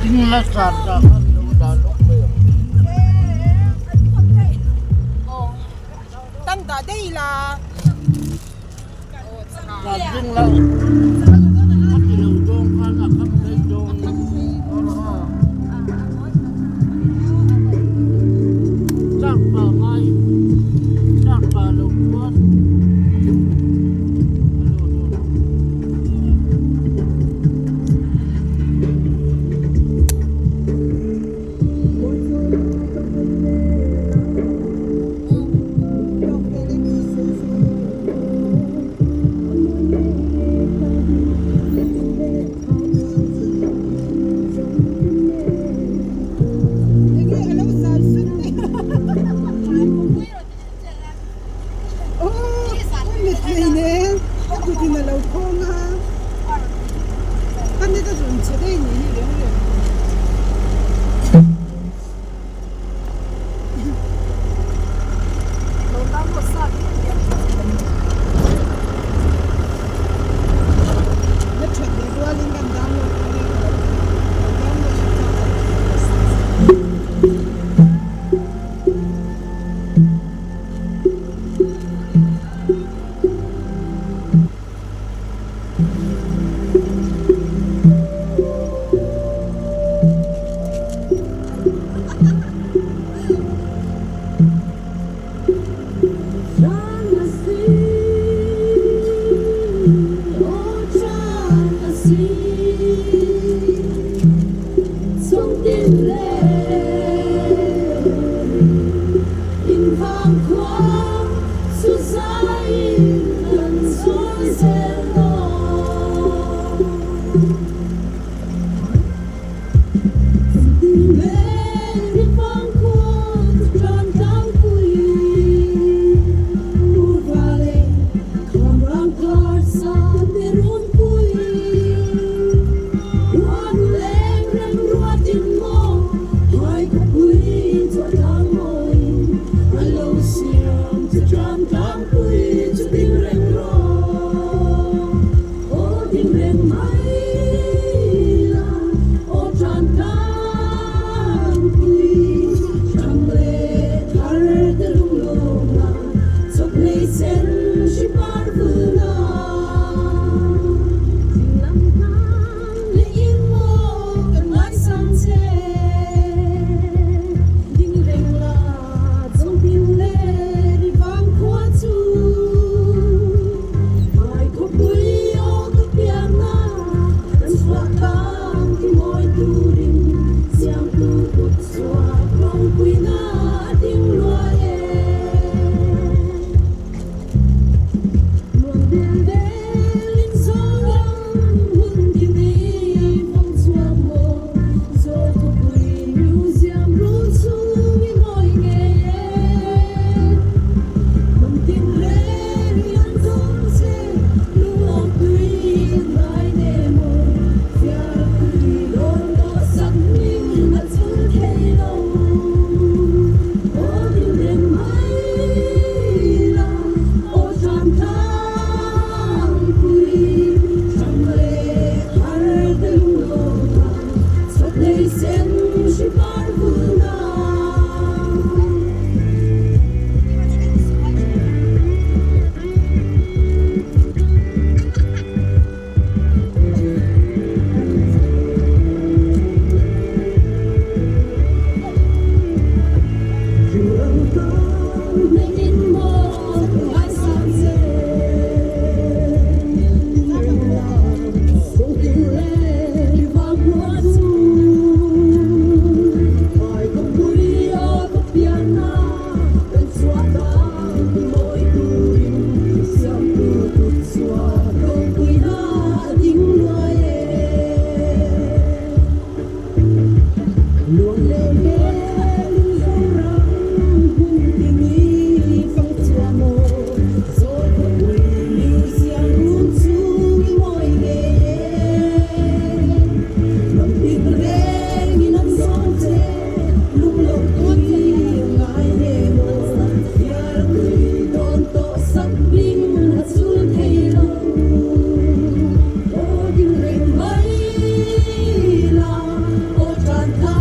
Chính là sản ra khăn đủ đá lúc miệng. Tân ta đây là Và chính là khắp liều dông khăn là khắp lấy dông. Chắc bà ngay, chắc bà lục quát. luồng đê đêm sông răng cùng tình ý phong chia mô rồi một buổi lưu xiang luôn suy môi ghê lòng tim rê như nắng sóng chê lúc lâu tuy ngại nề mô ya người đón tổ sắc linh hạt xuân thay lòng ô điều rèn mấy là ô tràn ta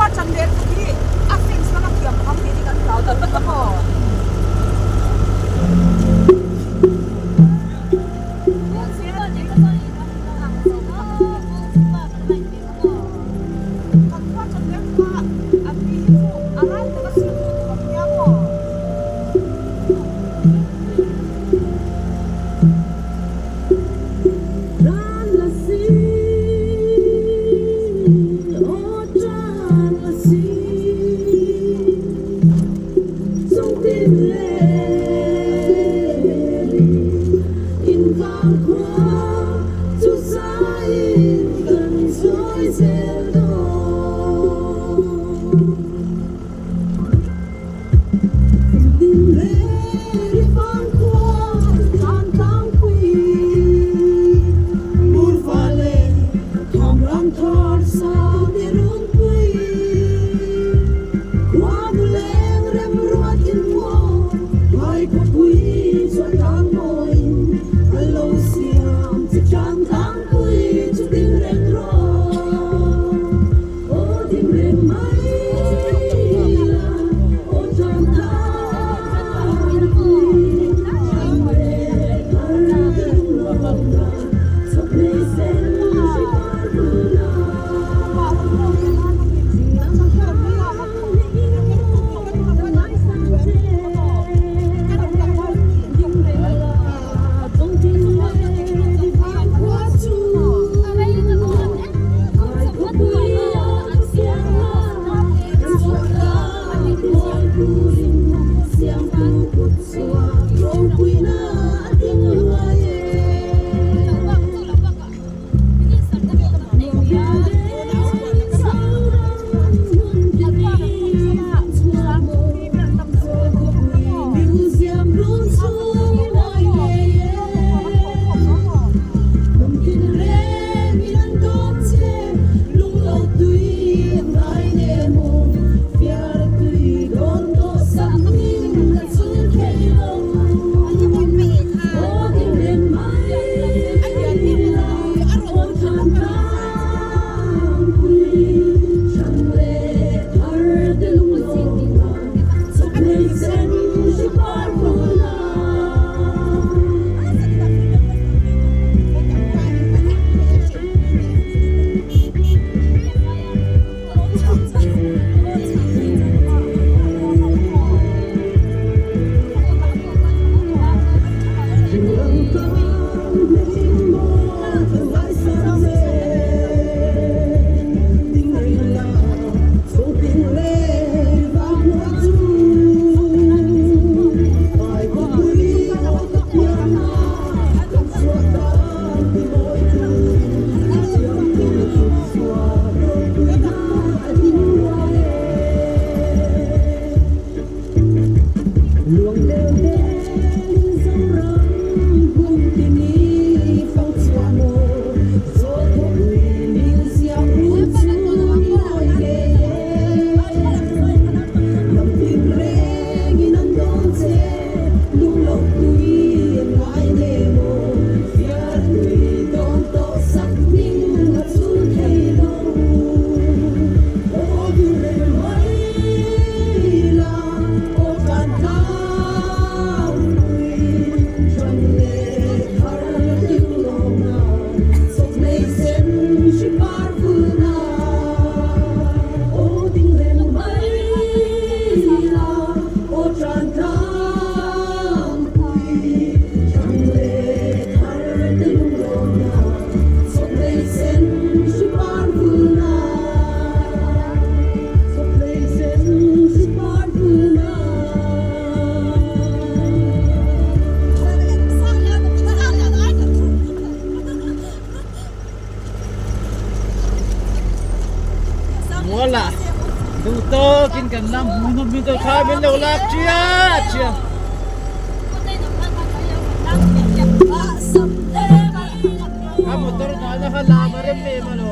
ว่าจันเด็ดที่อัพฟินส์แล้วก็เกี่ยวกับความคิดที่กันเราแต่ก็พอดูโตกินกันน้ำมันมีตัวชายเป็นเร็วลักเชียเชียkamu terus ada hal lama remeh malu